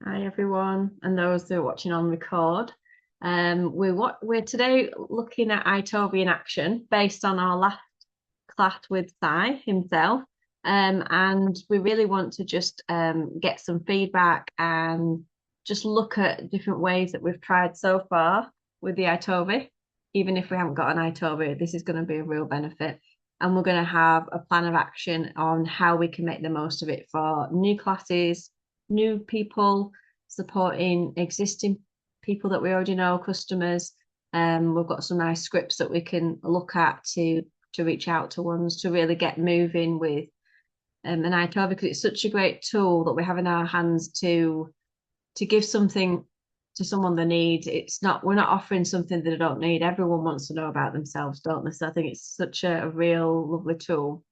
Hi everyone, and those who are watching on record. We're today looking at iTOVi in action based on our last class with Si himself. And we really want to just get some feedback and just look at different ways that we've tried so far with the iTOVi. Even if we haven't got an iTOVi, this is going to be a real benefit. And we're going to have a plan of action on how we can make the most of it for new classes, new people, supporting existing people that we already know, customers. We've got some nice scripts that we can look at to reach out to ones to really get moving with an iTOVi, because it's such a great tool that we have in our hands to give something to someone they need. It's not, we're not offering something that they don't need. Everyone wants to know about themselves, don't they? So I think it's such a real lovely tool.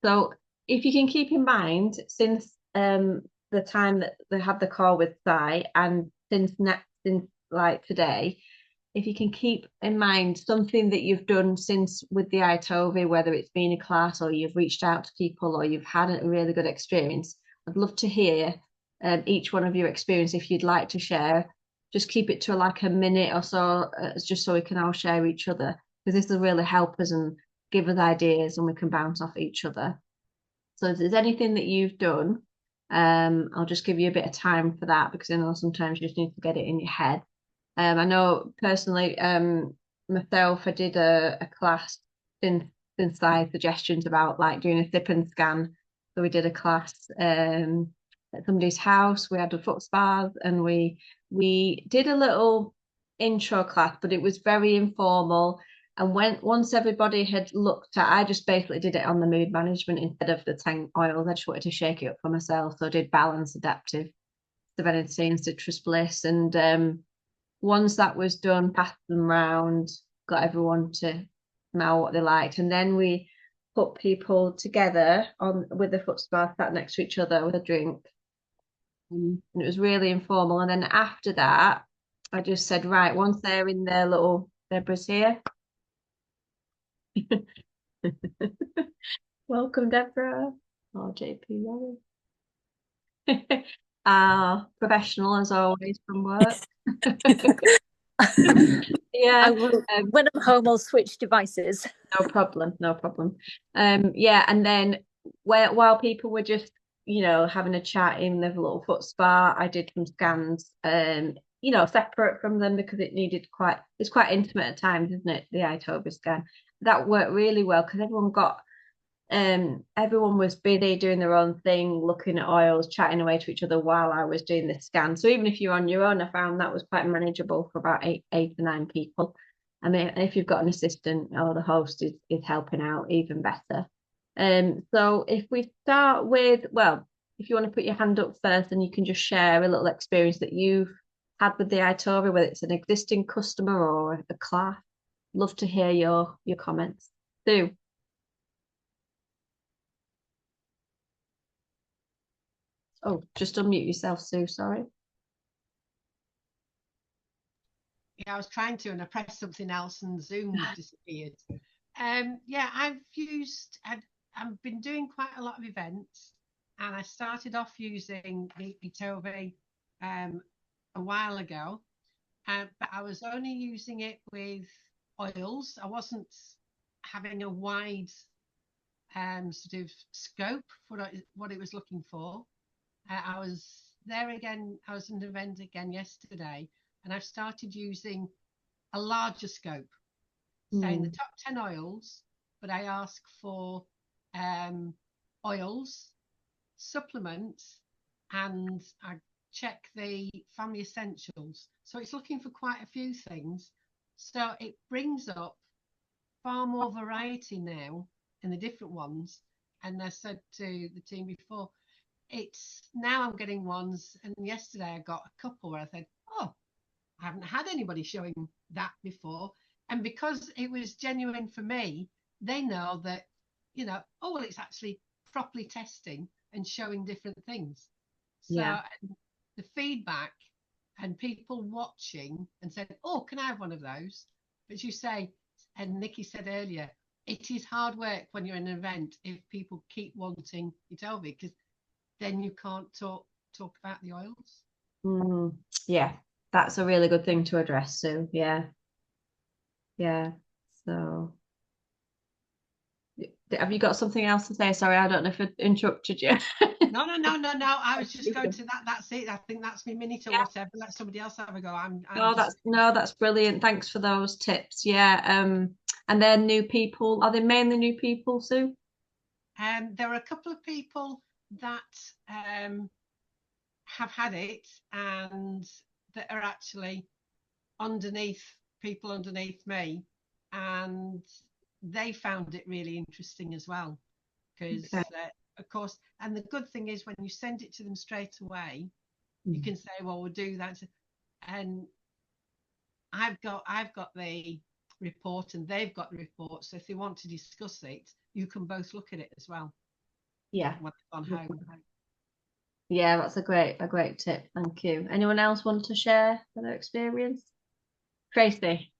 So if you can keep in mind, since the time that they had the call with Si and since like today, if you can keep in mind something that you've done since with the iTOVi, whether it's been a class or you've reached out to people or you've had a really good experience, I'd love to hear each one of your experience if you'd like to share. Just keep it to like a minute or so, just so we can all share each other, because this will really help us and give us ideas and we can bounce off each other. So if there's anything that you've done, I'll just give you a bit of time for that, because I know sometimes you just need to get it in your head. I know personally, myself, I did a class since I suggestions about like doing a sip and scan. So we did a class at somebody's house. We had a foot spas and we did a little intro class, but it was very informal. And once everybody had looked at, I just basically did it on the mood management instead of the tank oils. I just wanted to shake it up for myself. So I did balance, adaptive, serenity, and citrus bliss. And once that was done, passed them round, got everyone to smell what they liked. And then we put people together on with the foot spa sat next to each other with a drink. And it was really informal. And then after that, I just said, right, once they're in their little Deborah's here. Welcome, Deborah. Oh, JP. Professional as always from work. Yeah. I will, when I'm home, I'll switch devices. No problem, no problem. Yeah, and then while people were just, having a chat in the little foot spa, I did some scans, separate from them because it's quite intimate at times, isn't it? The iTOVi scan. That worked really well because everyone was busy doing their own thing, looking at oils, chatting away to each other while I was doing the scan. So even if you're on your own, I found that was quite manageable for about eight to nine people. I mean, if you've got an assistant or the host is helping out, even better. So if we start with, well, if you want to put your hand up first, and you can just share a little experience that you've had with the iTOVi, whether it's an existing customer or a class. Love to hear your comments. Sue. Oh, just unmute yourself, Sue. Sorry. Yeah, I was trying to, and I pressed something else, and Zoom disappeared. Yeah, I've been doing quite a lot of events, and I started off using the iTOVi a while ago, but I was only using it with oils. I wasn't having a wide sort of scope for what it was looking for. I was there again. I was in an event again yesterday, and I've started using a larger scope, saying the top 10 oils, but I ask for oils, supplements, and I check the family essentials. So it's looking for quite a few things. So it brings up far more variety now in the different ones. And I said to the team before, it's now I'm getting ones, and yesterday I got a couple where I said, oh, I haven't had anybody showing that before. And because it was genuine for me, they know that, oh, well, it's actually properly testing and showing different things. So Yeah. the feedback and people watching and said, oh, can I have one of those? But as you say, and Nikki said earlier, it is hard work when you're in an event if people keep wanting iTOVi, because then you can't talk about the oils. Yeah, that's a really good thing to address, Sue. Yeah, yeah. So, have you got something else to say? Sorry, I don't know if I interrupted you. No, no, no, no, no. I was just going to that. That's it. I think that's my minute or Yeah. whatever. Let somebody else have a go. I'm No, just. that's brilliant. Thanks for those tips. Yeah. And then new people. Are they mainly new people, Sue? There are a couple of people that have had it and that are actually underneath people underneath me, and they found it really interesting as well because Okay. of course, and the good thing is when you send it to them straight away, you can say, well, we'll do that. And I've got the report and they've got the report, so if they want to discuss it, you can both look at it as well Yeah. when they've gone home. Yeah, that's a great tip. Thank you. Anyone else want to share their experience? Tracy.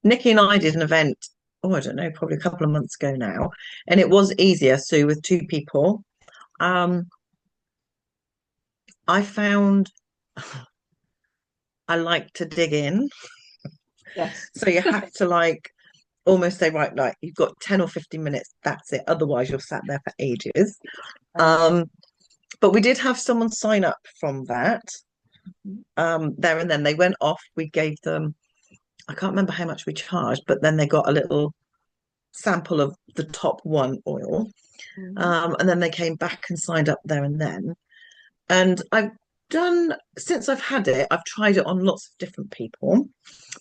Nikki and I did an event, oh, I don't know, probably a couple of months ago now, and it was easier, Sue, with two people. I found I like to dig in. Yes. So you have to like almost say, right, like you've got 10 or 15 minutes, that's it. Otherwise, you're sat there for ages. Okay. But we did have someone sign up from that there and then. They went off. We gave them, I can't remember how much we charged, but then they got a little sample of the top one oil. And then they came back and signed up there and then. And I've done, since I've had it, I've tried it on lots of different people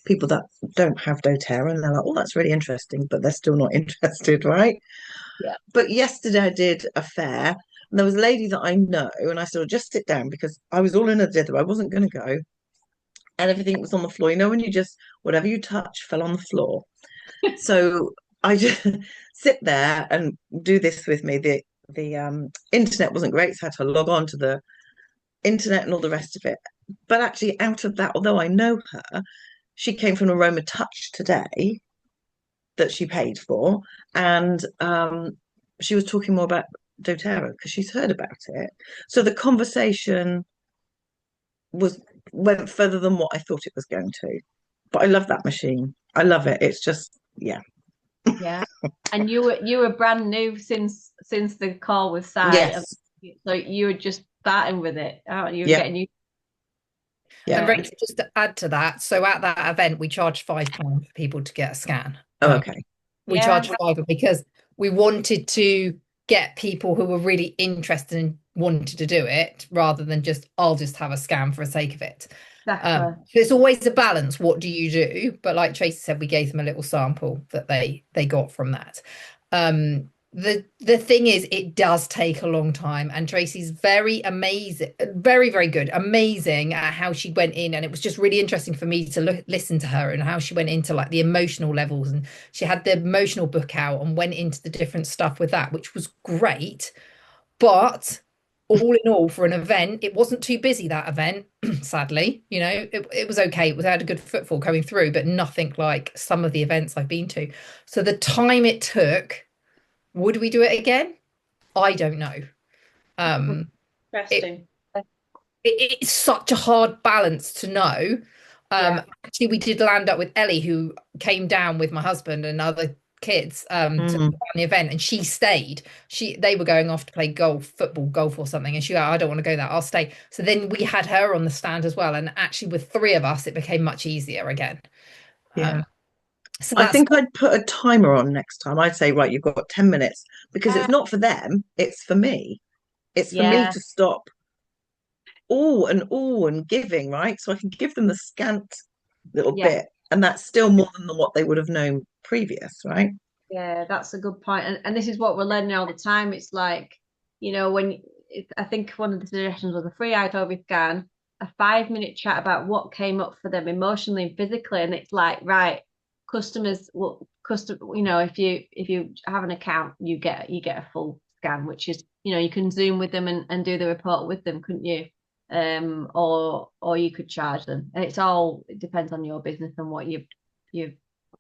that don't have doTERRA, and they're like, oh, that's really interesting, but they're still not interested, right? Yeah. But yesterday I did a fair, and there was a lady that I know, and I said, well, just sit down because I was all in a dither. I wasn't going to go, and everything was on the floor. You know, when you just, whatever you touch fell on the floor. So I just sit there and do this with me. The internet wasn't great, so I had to log on to the internet and all the rest of it. But actually, out of that, although I know her, she came from Aroma Touch today that she paid for, and she was talking more about doTERRA because she's heard about it. So the conversation was went further than what I thought it was going to. But I love that machine. I love it. It's just, yeah. Yeah. And you were brand new since the call with Si. Yes. So you were just starting with it, aren't you? Yeah. Getting you. And Yeah. Rachel, just to add to that, so at that event, we charged £5 for people to get a scan. Oh, okay. We Yeah. charged five because we wanted to get people who were really interested and wanted to do it rather than just, I'll just have a scan for the sake of it. Exactly. So it's always a balance. What do you do? But like Tracy said, we gave them a little sample that they got from that. The thing is, it does take a long time, and Tracy's very amazing, very, very good, amazing at how she went in, and it was just really interesting for me to listen to her and how she went into like the emotional levels, and she had the emotional book out and went into the different stuff with that, which was great. But all in all, for an event, it wasn't too busy, that event. Sadly, you know, it was okay. It had a good footfall going through, but nothing like some of the events I've been to. So the time it took, would we do it again? I don't know. It, Interesting. it's such a hard balance to know. Yeah. Actually, we did land up with Ellie, who came down with my husband and other kids to the event, and she stayed. They were going off to play football, golf or something, and she I don't want to go there, I'll stay. So then we had her on the stand as well, and actually with three of us, it became much easier again. Yeah. So I that's think I'd put a timer on next time. I'd say, right, you've got 10 minutes because Yeah. it's not for them, it's for me. It's for me Yeah. to stop all and giving, right? So I can give them the scant little Yeah. bit, and that's still more than what they would have known previous, right? Yeah, that's a good point. And this is what we're learning all the time. It's like, I think one of the suggestions was a free iTOVi scan, a 5-minute chat about what came up for them emotionally and physically. And it's like, right, if you have an account, you get a full scan, which is, you can Zoom with them and do the report with them, couldn't you? Or you could charge them. And it depends on your business and what you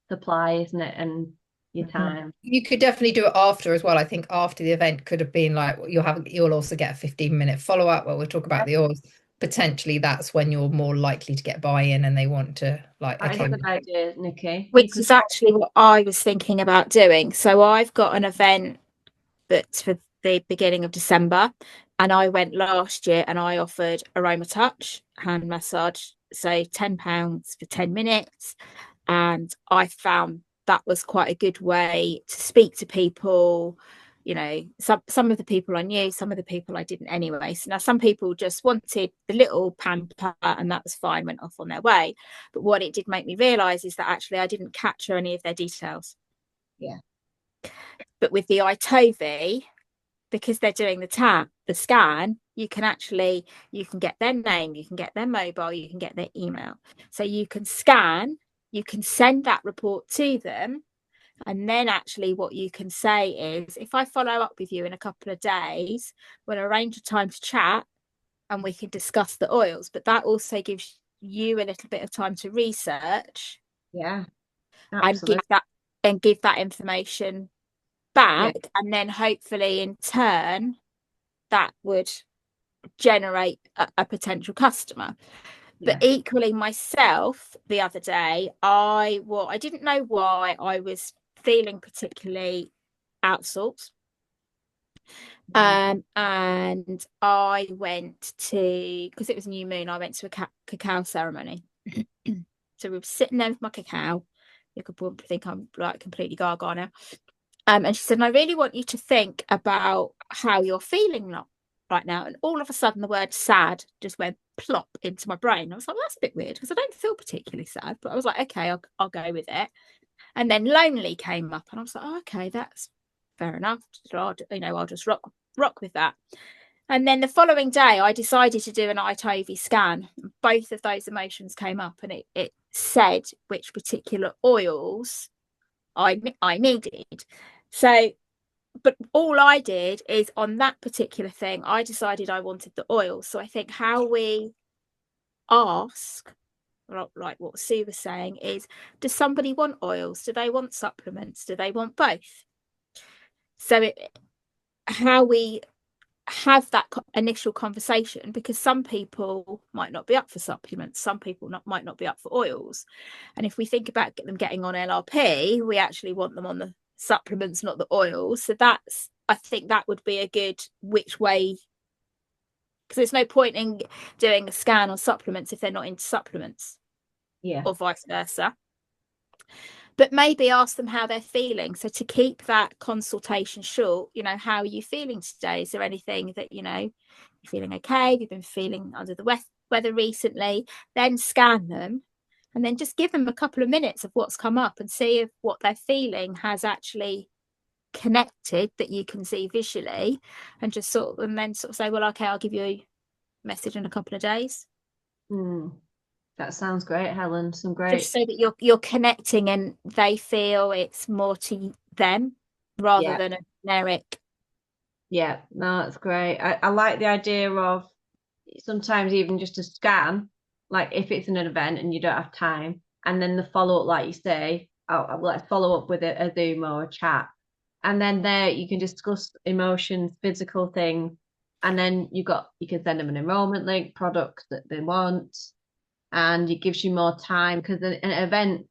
supply, isn't it? And your time. You could definitely do it after as well. I think after the event could have been like you'll also get a 15-minute follow-up where we'll talk about the oils. Potentially that's when you're more likely to get buy-in and they want to like, That is okay. a good idea, Nikki. Which is actually what I was thinking about doing. So I've got an event booked for the beginning of December, and I went last year and I offered aroma touch hand massage, so £10 for 10 minutes, and I found that was quite a good way to speak to people. You know, some of the people I knew, some of the people I didn't anyway. So now some people just wanted the little pamper and that was fine, went off on their way. But what it did make me realise is that actually I didn't capture any of their details. Yeah. But with the iTOVi, because they're doing the scan, you can get their name, you can get their mobile, you can get their email. So you can scan, you can send that report to them. And then actually what you can say is, if I follow up with you in a couple of days, we'll arrange a time to chat and we can discuss the oils. But that also gives you a little bit of time to research. Yeah, absolutely. And give that information back. Yeah. And then hopefully in turn, that would generate a potential customer. But equally myself, the other day, I didn't know why I was feeling particularly outsourced. And I went to, because it was new moon, I went to a cacao ceremony. So we were sitting there with my cacao. You could probably think I'm like completely gaga now. And she said, and I really want you to think about how you're feeling right now. And all of a sudden the word sad just went plop into my brain. I was like, well, that's a bit weird because I don't feel particularly sad, but I was like, okay, I'll go with it. And then lonely came up and I was like, oh, okay, that's fair enough. I'll just rock with that. And then the following day I decided to do an iTOVi scan. Both of those emotions came up and it said which particular oils I needed. So, but all I did is on that particular thing, I decided I wanted the oil. So I think how we ask, like what Sue was saying, is, does somebody want oils? Do they want supplements? Do they want both? So how we have that initial conversation, because some people might not be up for supplements, some people might not be up for oils, and if we think about them getting on LRP, we actually want them on the supplements, not the oils. So I think that would be a good which way, because there's no point in doing a scan on supplements if they're not into supplements, or vice versa. But maybe ask them how they're feeling. So to keep that consultation short, how are you feeling today? Is there anything that, you're feeling okay? You've been feeling under the weather recently? Then scan them and then just give them a couple of minutes of what's come up and see if what they're feeling has actually connected, that you can see visually, and just sort of say, well, okay, I'll give you a message in a couple of days. That sounds great, Helen. Some great. Just so that you're connecting and they feel it's more to them rather than a generic. Yeah, no, that's great. I like the idea of sometimes even just a scan, like if it's an event and you don't have time, and then the follow-up, like you say, let's follow up with a Zoom or a chat. And then there you can discuss emotions, physical things, and then you can send them an enrollment link, products that they want. And it gives you more time, because an event,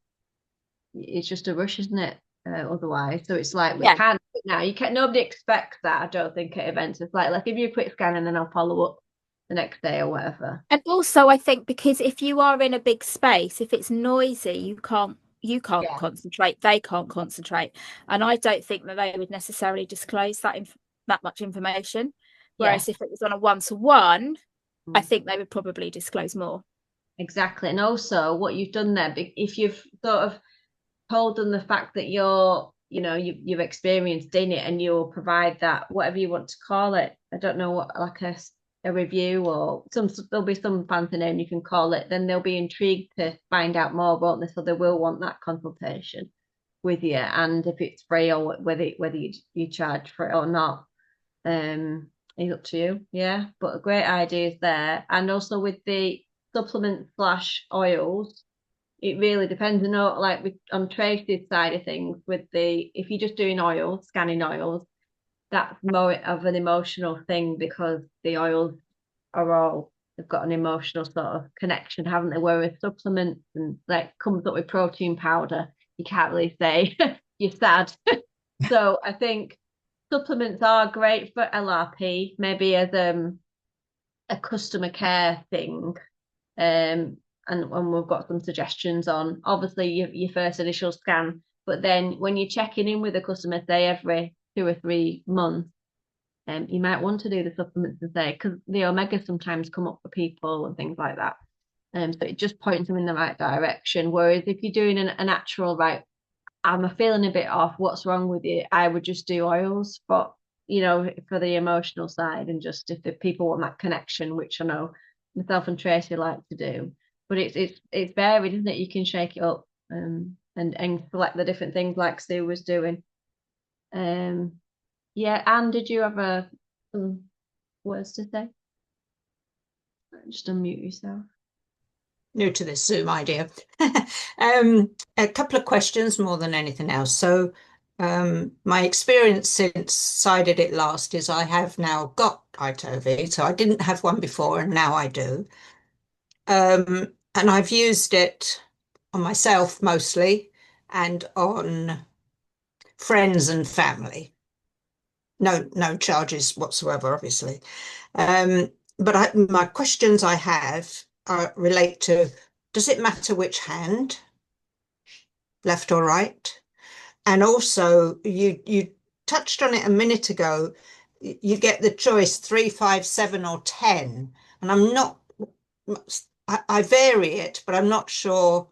it's just a rush, isn't it? Otherwise, so it's like we can't now. Nobody expects that. I don't think at events. It's like, let's give you a quick scan and then I'll follow up the next day or whatever. And also, I think because if you are in a big space, if it's noisy, you can't concentrate. They can't concentrate, and I don't think that they would necessarily disclose that much information. Whereas if it was on a one-to-one, I think they would probably disclose more. Exactly. And also what you've done there, if you've sort of told them the fact that you've experienced in it, and you'll provide that, whatever you want to call it, I don't know what, like a review or there'll be some fancy name you can call it, then they'll be intrigued to find out more, won't they? So they will want that consultation with you, and if it's free or whether you charge for it or not, it's up to you. But a great ideas there. And also with the supplement / oils, it really depends. I know, like on Tracy's side of things, if you're just doing oil, scanning oils, that's more of an emotional thing because the oils they've got an emotional sort of connection, haven't they? Whereas supplements and like comes up with protein powder, you can't really say you're sad. So I think supplements are great for LRP, maybe as a customer care thing. And we've got some suggestions on obviously your first initial scan, but then when you're checking in with a customer, say every 2 or 3 months, you might want to do the supplements and say, because the omega sometimes come up for people and things like that. So it just points them in the right direction. Whereas if you're doing a natural, right, I'm feeling a bit off, what's wrong with you? I would just do oils, but for the emotional side, and just if the people want that connection, which I know myself and Tracy like to do. But it's varied, isn't it? You can shake it up and select the different things like Sue was doing. Yeah, Anne, did you have some words to say? Just unmute yourself. New to this Zoom idea. A couple of questions more than anything else. So my experience since I did it last is I have now got iTOVi. So I didn't have one before and now I do. And I've used it on myself mostly and on friends and family. No charges whatsoever, obviously. But my questions I have relate to, does it matter which hand, left or right? And also, you touched on it a minute ago, you get the choice 3, 5, 7 or 10. And I vary it, but I'm not sure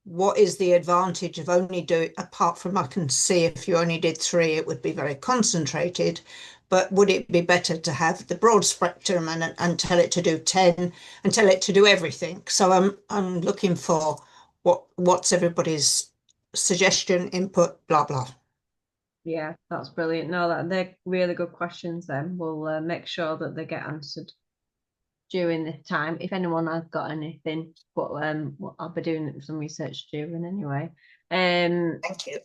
what is the advantage of only doing, apart from I can see if you only did 3, it would be very concentrated. But would it be better to have the broad spectrum and tell it to do 10 and tell it to do everything? So I'm looking for what's everybody's suggestion, input, blah, blah. Yeah, that's brilliant. No, they're really good questions then. We'll make sure that they get answered during this time. If anyone has got anything, but I'll be doing some research during anyway. Thank you.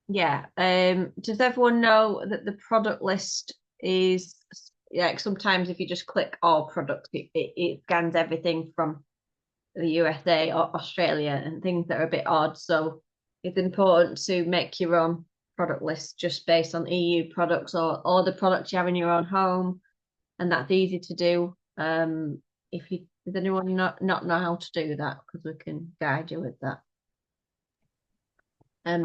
Yeah. Does everyone know that the product list is like sometimes if you just click all products, it scans everything from the USA or Australia and things that are a bit odd. So it's important to make your own product list just based on EU products or the products you have in your own home, and that's easy to do. Does anyone not know how to do that? Because we can guide you with that.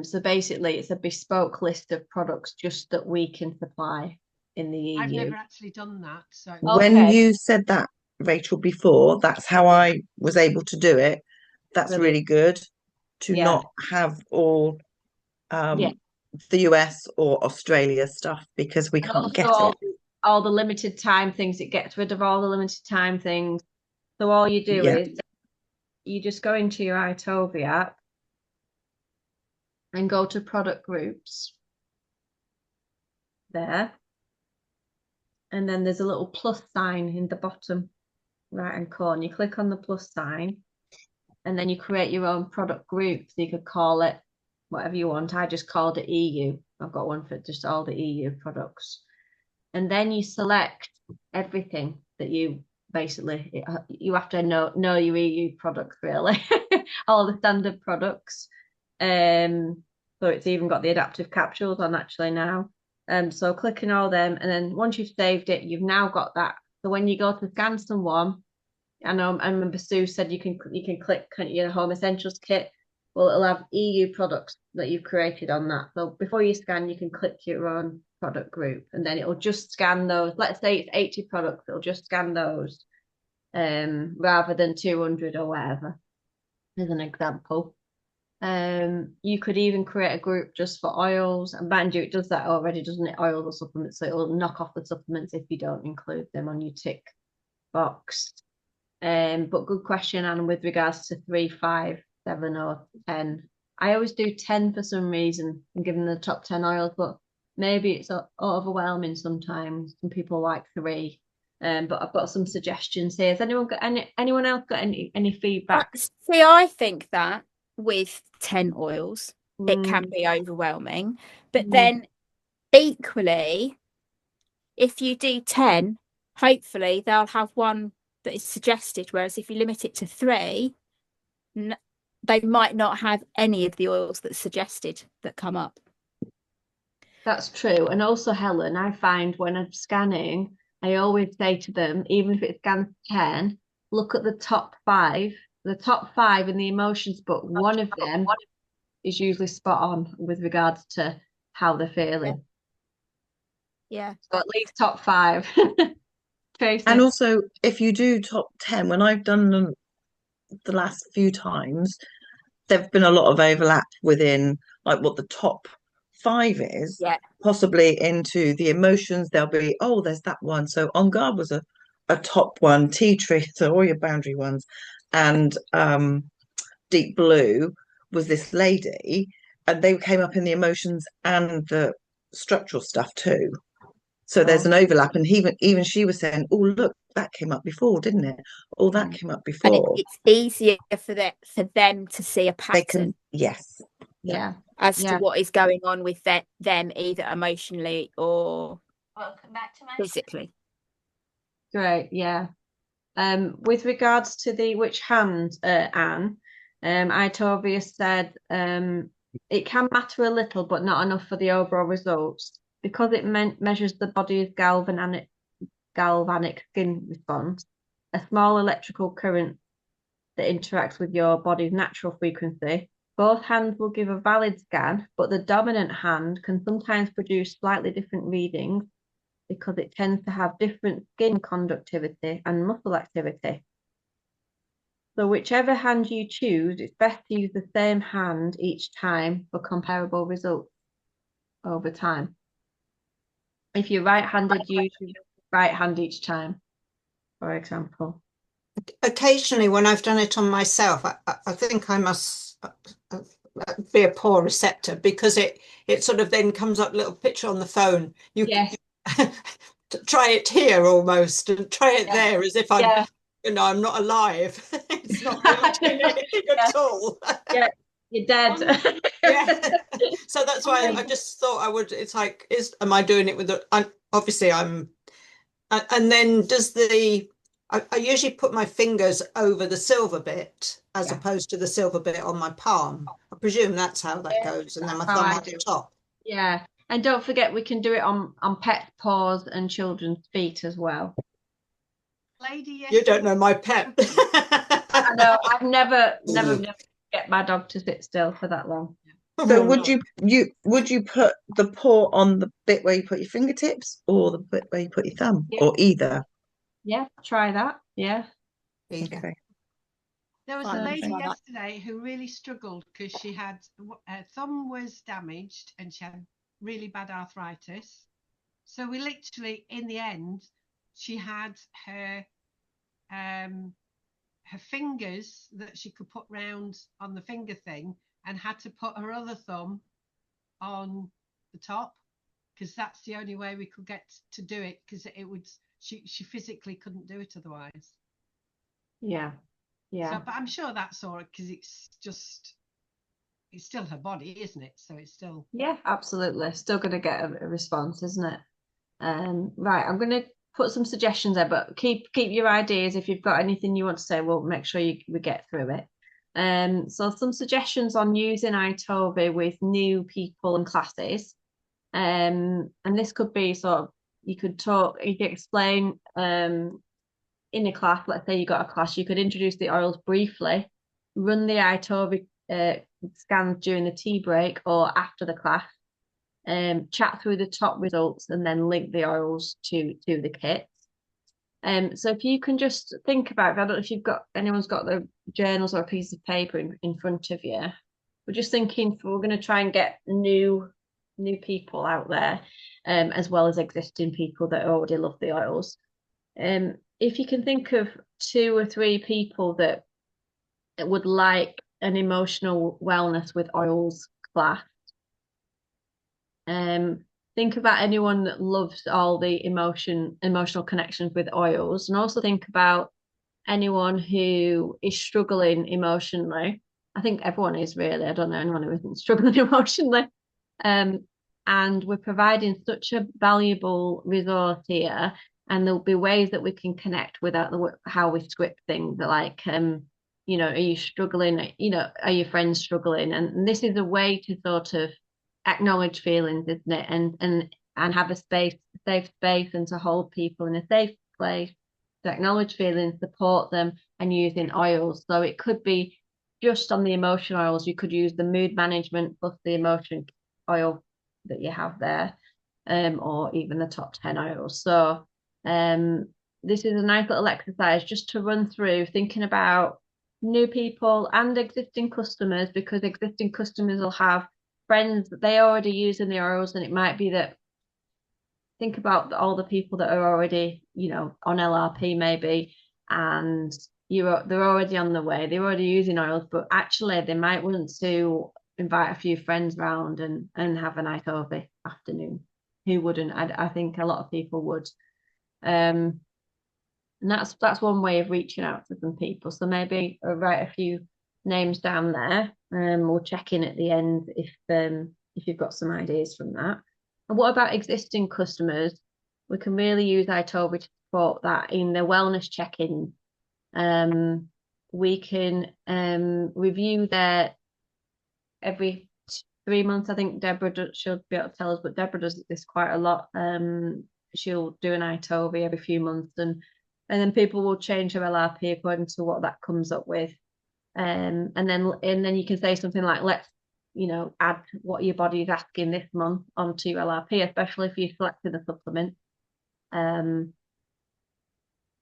So basically, it's a bespoke list of products just that we can supply in the EU. I've never actually done that. So When you said that, Rachel, before, that's how I was able to do it. That's Brilliant. really good to not have all the US or Australia stuff because we can't get it. All the limited time things, it gets rid of all the limited time things. So all you do is you just go into your iTOVi app and go to product groups there. And then there's a little plus sign in the bottom right hand corner. You click on the plus sign and then you create your own product group. So you could call it whatever you want. I just called it EU. I've got one for just all the EU products. And then you select everything that you have to know your EU products really, all the standard products. So it's even got the adaptive capsules on actually now. So clicking all them, and then once you've saved it, you've now got that. So when you go to scan someone, I remember Sue said you can click your home essentials kit. Well, it'll have EU products that you've created on that. So before you scan, you can click your own product group, and then it'll just scan those. Let's say it's 80 products, it'll just scan those, rather than 200 or whatever, as an example. You could even create a group just for oils, and mind you, it does that already, doesn't it? Oils or supplements, so it'll knock off the supplements if you don't include them on your tick box. But good question, Anne, with regards to 3, 5, 7 or 10. I always do 10 for some reason and give them the top 10 oils, but maybe it's overwhelming sometimes. Some people like 3. But I've got some suggestions here. Has anyone else got any feedback? See, I think that with 10 oils. It can be overwhelming. But Mm. then equally, if you do 10, hopefully they'll have one that is suggested. Whereas if you limit it to 3, they might not have any of the oils that's suggested that come up. That's true. And also, Helen, I find when I'm scanning, I always say to them, even if it scans 10, look at the top 5. The top 5 in the emotions book, one of them is usually spot on with regards to how they're feeling. Yeah. So at least top 5. Tracy. And also, if you do top 10, when I've done them the last few times, there've been a lot of overlap within like what the top 5 is, Yeah. possibly into the emotions. There'll be, oh, there's that one. So On Guard was a top one, Tea Tree, so all your boundary ones, and Deep Blue was this lady, and they came up in the emotions and the structural stuff too. So there's an overlap, and even she was saying, "Oh, look, that came up before, didn't it? Oh, that came up And before." it's easier for them to see a They pattern. can, yes, Yeah. As to what is going on with them, either emotionally or physically. Great, yeah. With regards to the which hand, Anne, iTOVi has said it can matter a little, but not enough for the overall results because it measures the body's galvanic skin response. A small electrical current that interacts with your body's natural frequency. Both hands will give a valid scan, but the dominant hand can sometimes produce slightly different readings because it tends to have different skin conductivity and muscle activity. So whichever hand you choose, it's best to use the same hand each time for comparable results over time. If you're right-handed, use your right hand each time, for example. Occasionally, when I've done it on myself, I think I must be a poor receptor, because it sort of then comes up a little picture on the phone. Yes. Try it here almost, and try it there, as if I'm, I'm not alive. It's not really doing anything at all. Yeah, you're dead. Yeah. So that's why I just thought I would. It's like, am I doing it with obviously I'm, and then I usually put my fingers over the silver bit as opposed to the silver bit on my palm. I presume that's how that goes, and then my thumb on the top. Yeah, and don't forget we can do it on pet paws and children's feet as well. Lady, you don't know my pet. I know. I've never get my dog to sit still for that long. So would you put the paw on the bit where you put your fingertips, or the bit where you put your thumb, or either? Yeah, try that. Yeah. Okay. There was a lady yesterday who really struggled because she had her thumb was damaged and she had really bad arthritis. So we literally, in the end, she had her fingers that she could put round on the finger thing, and had to put her other thumb on the top, because that's the only way we could get to do it, because it would she physically couldn't do it otherwise. Yeah. So, but I'm sure that's all right, because it's still her body, isn't it? So it's still, yeah, absolutely still going to get a response, isn't it? Right, I'm going to put some suggestions there, but keep your ideas. If you've got anything you want to say, we'll make sure we get through it. So some suggestions on using iTOVi with new people and classes. And this could be sort of, you could explain in a class. Let's say you got a class, you could introduce the oils briefly, run the iTOVi scans during the tea break or after the class, chat through the top results, and then link the oils to the kits. So if you can just think about, I don't know if anyone's got the journals or a piece of paper in front of you. We're just thinking we're going to try and get new people out there, as well as existing people that already love the oils. If you can think of 2 or 3 people that would like an emotional wellness with oils class. Think about anyone that loves all the emotional connections with oils, and also think about anyone who is struggling emotionally I think everyone is really. I don't know anyone who isn't struggling emotionally. And we're providing such a valuable resource here, and there'll be ways that we can connect without how we script things, like you know, are you struggling, you know, are your friends struggling, and this is a way to sort of acknowledge feelings, isn't it, and have a safe space, and to hold people in a safe place, to acknowledge feelings, support them, and using oils. So it could be just on the emotion oils. You could use the mood management plus the emotion oil that you have there, or even the top 10 oils. So this is a nice little exercise just to run through, thinking about new people and existing customers, because existing customers will have friends that they already using the oils, and it might be that, think about all the people that are already, you know, on LRP maybe, and they're already on the way, they're already using oils, but actually they might want to invite a few friends round and have a iTOVi afternoon. Who wouldn't? I think a lot of people would. And that's one way of reaching out to some people. So maybe write a few names down there. We'll check in at the end if you've got some ideas from that. And what about existing customers? We can really use iTOVi to support that in the wellness check-in. We can review their every 3 months. I think Deborah she'll be able to tell us, but Deborah does this quite a lot. She'll do an iTOVi every few months, and then people will change their LRP according to what that comes up with. And then you can say something like, let's, you know, add what your body is asking this month onto your LRP, especially if you're selecting a supplement. And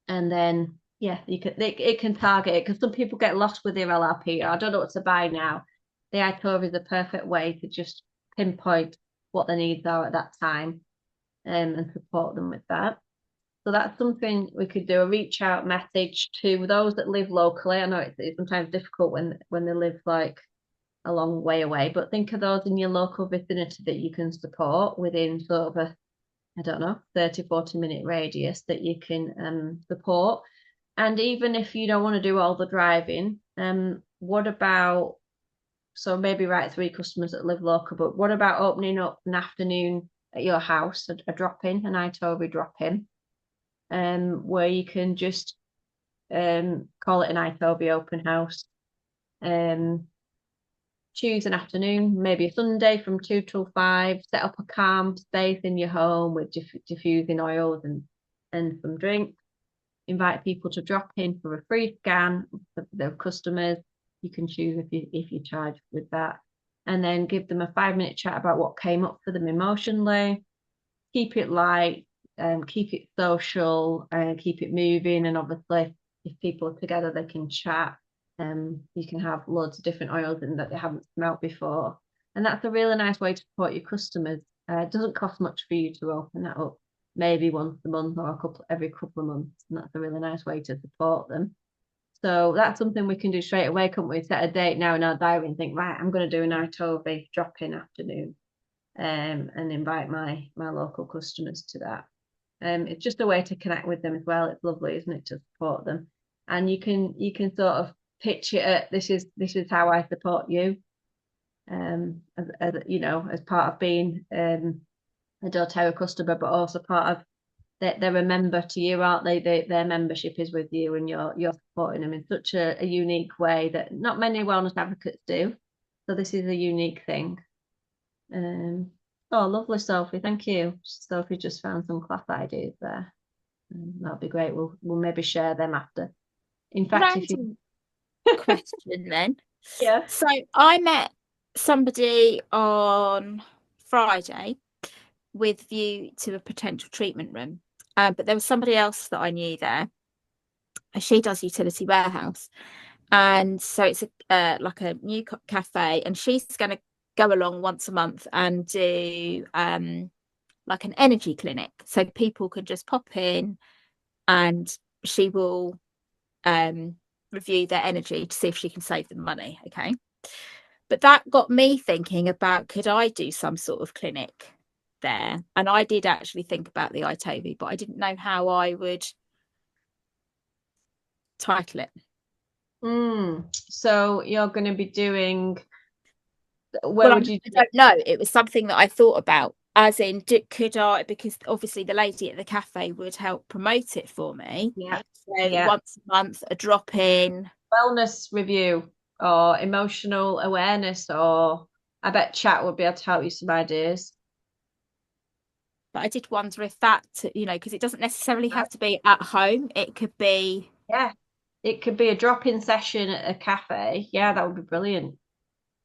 then yeah, it can target it, because some people get lost with their LRP. I don't know what to buy now. The iTOVi is the perfect way to just pinpoint what their needs are at that time, and support them with that. So that's something we could do, a reach out message to those that live locally. I know it's sometimes difficult when they live like a long way away, but think of those in your local vicinity that you can support within sort of a, I don't know, 30-40 minute radius that you can support. And even if you don't want to do all the driving, what about, so maybe write 3 customers that live local, but what about opening up an afternoon at your house, a drop-in, an iTOVi drop-in, where you can just call it an iTOVi open house. Choose an afternoon, maybe a Sunday from 2 till 5, set up a calm space in your home with diffusing oils and some drinks. Invite people to drop in for a free scan for their customers. You can choose if you charge with that. And then give them a 5-minute chat about what came up for them emotionally. Keep it light, keep it social, keep it moving. And obviously, if people are together, they can chat. You can have loads of different oils in that they haven't smelled before. And that's a really nice way to support your customers. It doesn't cost much for you to open that up, maybe once a month or every couple of months. And that's a really nice way to support them. So that's something we can do straight away, couldn't we? Set a date now in our diary and think, right, I'm going to do an iTOVi drop-in afternoon, and invite my local customers to that. It's just a way to connect with them as well. It's lovely, isn't it, to support them? And you can sort of pitch it at, this is how I support you, as you know, as part of being a doTERRA customer, but also part of they're a member to you, aren't they? Their membership is with you, and you're supporting them in such a unique way that not many wellness advocates do. So this is a unique thing. Oh, lovely, Sophie. Thank you. Sophie just found some class ideas there. That'll be great. We'll maybe share them after. In fact, if you question then. Yeah. So I met somebody on Friday with view to a potential treatment room, but there was somebody else that I knew there. She does utility warehouse, and so it's like a new cafe, and she's going to go along once a month and do like an energy clinic, so people can just pop in and she will review their energy to see if she can save them money. Okay, but that got me thinking about, could I do some sort of clinic there? And I did actually think about the iTOVi, but I didn't know how I would title it. So you're going to be doing, where Well, would you I do it? don't know. It was something that I thought about, as in, could I, because obviously the lady at the cafe would help promote it for me. Yeah. So Yeah. once a month, a drop in. Wellness review or emotional awareness, or I bet chat would be able to help you some ideas. But I did wonder if that, because it doesn't necessarily have to be at home. It could be. Yeah. It could be a drop-in session at a cafe. Yeah, that would be brilliant.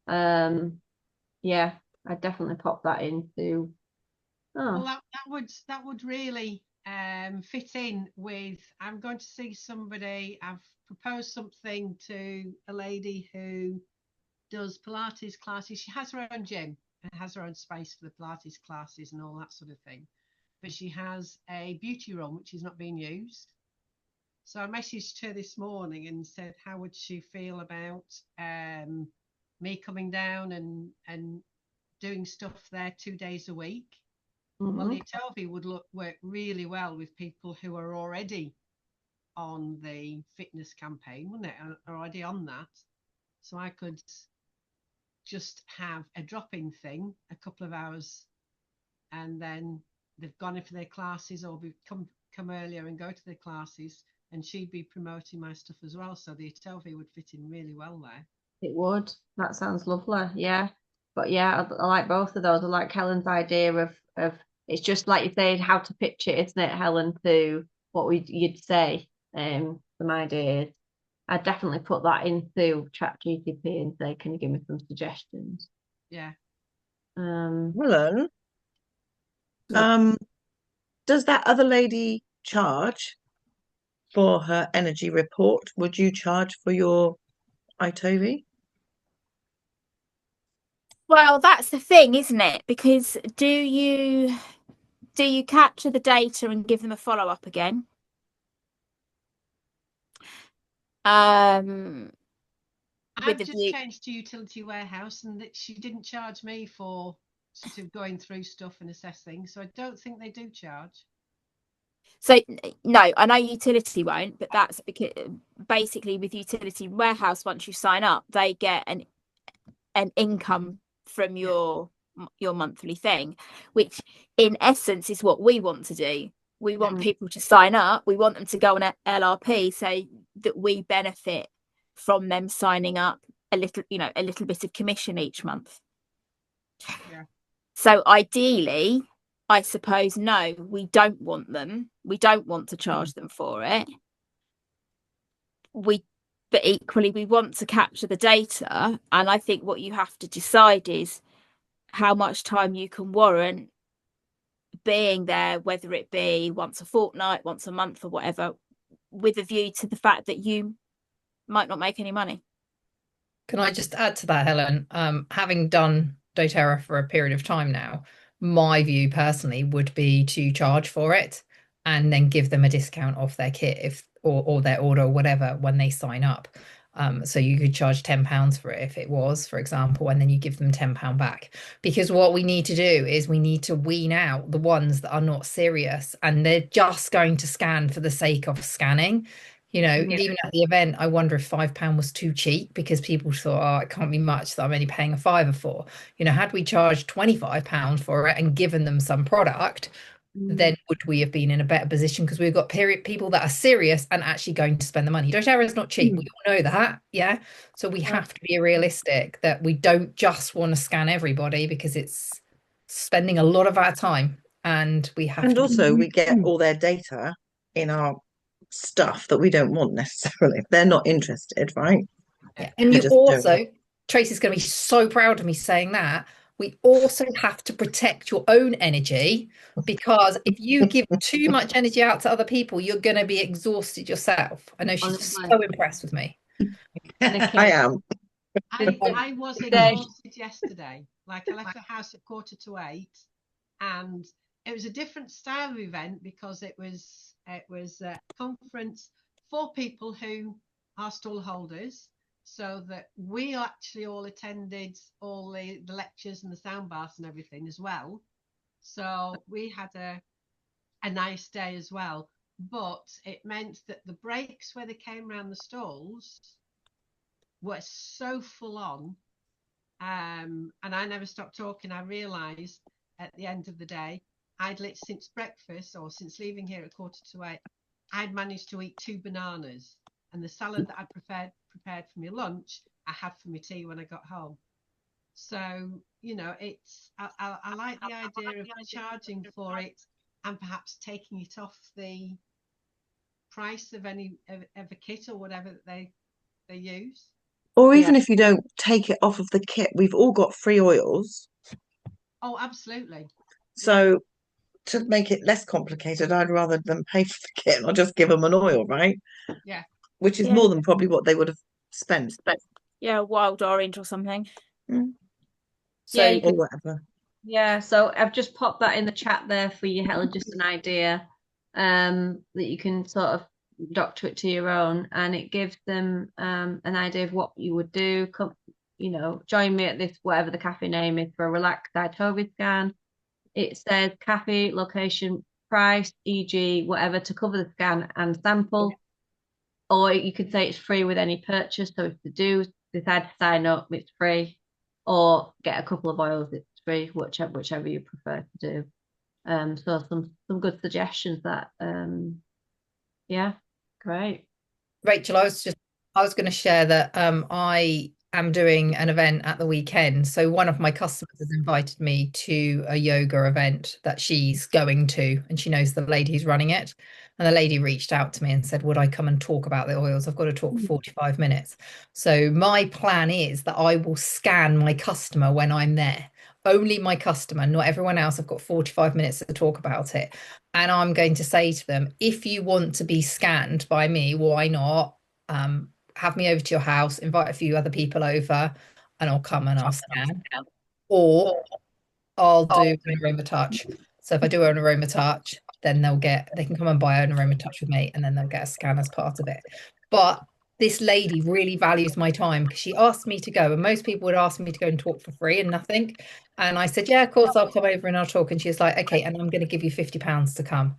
Yeah, I'd definitely pop that into. Well, Oh, that would really fit in with. I'm going to see somebody. I've proposed something to a lady who does Pilates classes. She has her own gym and has her own space for the Pilates classes and all that sort of thing. But she has a beauty room which is not being used. So I messaged her this morning and said, how would she feel about me coming down and doing stuff there 2 days a week? Well, the iTOVi would work really well with people who are already on the fitness campaign, wouldn't it? Are already on that. So I could just have a drop-in thing, a couple of hours, and then they've gone in for their classes or come earlier and go to their classes, and she'd be promoting my stuff as well. So the iTOVi would fit in really well there. it would. That sounds lovely. Yeah. But yeah, I like both of those. I like Helen's idea of it's just like you said, how to pitch it, isn't it, Helen, to what you'd say, some ideas. I'd definitely put that into ChatGPT and say, can you give me some suggestions? Yeah. Helen, does that other lady charge for her energy report? Would you charge for your iTOVi? Well, that's the thing, isn't it? Because do you capture the data and give them a follow-up again? With I've the just view. changed to utility warehouse, and that she didn't charge me for sort of going through stuff and assessing. So I don't think they do charge. So no, I know utility won't, but that's because basically with utility warehouse, once you sign up, they get an income from your monthly thing, which in essence is what we want to do. We want people to sign up. We want them to go on a LRP so that we benefit from them signing up a little bit of commission each month. Yeah. So ideally, I suppose, no, we don't want them. We don't want to charge them for it. But equally, we want to capture the data. And I think what you have to decide is how much time you can warrant being there, whether it be once a fortnight, once a month, or whatever, with a view to the fact that you might not make any money. Can I just add to that, Helen? Having done doTERRA for a period of time now, my view personally would be to charge for it and then give them a discount off their kit or their order or whatever when they sign up. So you could charge £10 for it if it was, for example, and then you give them £10 back. Because what we need to do is we need to wean out the ones that are not serious and they're just going to scan for the sake of scanning. Even at the event, I wonder if £5 was too cheap because people thought, oh, it can't be much that I'm only paying a fiver for. Had we charged £25 for it and given them some product, then would we have been in a better position? Because we've got people that are serious and actually going to spend the money. doTERRA is not cheap. We all know that. Yeah. So we have to be realistic that we don't just want to scan everybody because it's spending a lot of our time and we have And to also, we get all their data in our stuff that we don't want necessarily. They're not interested, right? Yeah. And We you just don't also, Tracy's going to be so proud of me saying that. We also have to protect your own energy because if you give too much energy out to other people, you're going to be exhausted yourself. I know she's Honestly. so impressed with me. I am. I was exhausted yesterday. Like I left the house at 7:45, and it was a different style of event because it was a conference for people who are stall holders, so that we actually all attended all the lectures and the sound baths and everything as well. So we had a nice day as well. But it meant that the breaks where they came around the stalls, were so full on. And I never stopped talking. I realised at the end of the day, since breakfast or since leaving here at 7:45, I'd managed to eat 2 bananas, and the salad that I'd prepared for my lunch, I had for my tea when I got home. So, I like the idea of charging for it and perhaps taking it off the price of of a kit or whatever that they use. Or even if you don't take it off of the kit, we've all got free oils. Oh, absolutely. So to make it less complicated, I'd rather than pay for the kit, I'll just give them an oil, right? Yeah. Which is Yeah. more than probably what they would have spent. Yeah, wild orange or something. Mm. So Yeah, you Or could, whatever. yeah. So I've just popped that in the chat there for you, Helen, just an idea that you can sort of doctor it to your own, and it gives them an idea of what you would do. Come, join me at this, whatever the cafe name is, for a relaxed iTOVi scan. It says cafe, location, price, e.g., whatever, to cover the scan and sample. Or you could say it's free with any purchase. So if they do decide to sign up, it's free. Or get a couple of oils, it's free, whichever you prefer to do. So some good suggestions that yeah, great. Rachel, I was going to share that I am doing an event at the weekend. So one of my customers has invited me to a yoga event that she's going to, and she knows the lady who's running it. And the lady reached out to me and said, would I come and talk about the oils? I've got to talk for 45 minutes. So my plan is that I will scan my customer when I'm there. Only my customer, not everyone else. I've got 45 minutes to talk about it. And I'm going to say to them, if you want to be scanned by me, why not have me over to your house, invite a few other people over, and I'll come and I'll scan. Or I'll do an aroma touch. So if I do an aroma touch, then they can come and buy an aroma touch with me, and then they'll get a scan as part of it. But this lady really values my time because she asked me to go, and most people would ask me to go and talk for free and nothing. And I said, yeah, of course, I'll come over and I'll talk. And she was like, okay, and I'm going to give you £50 to come.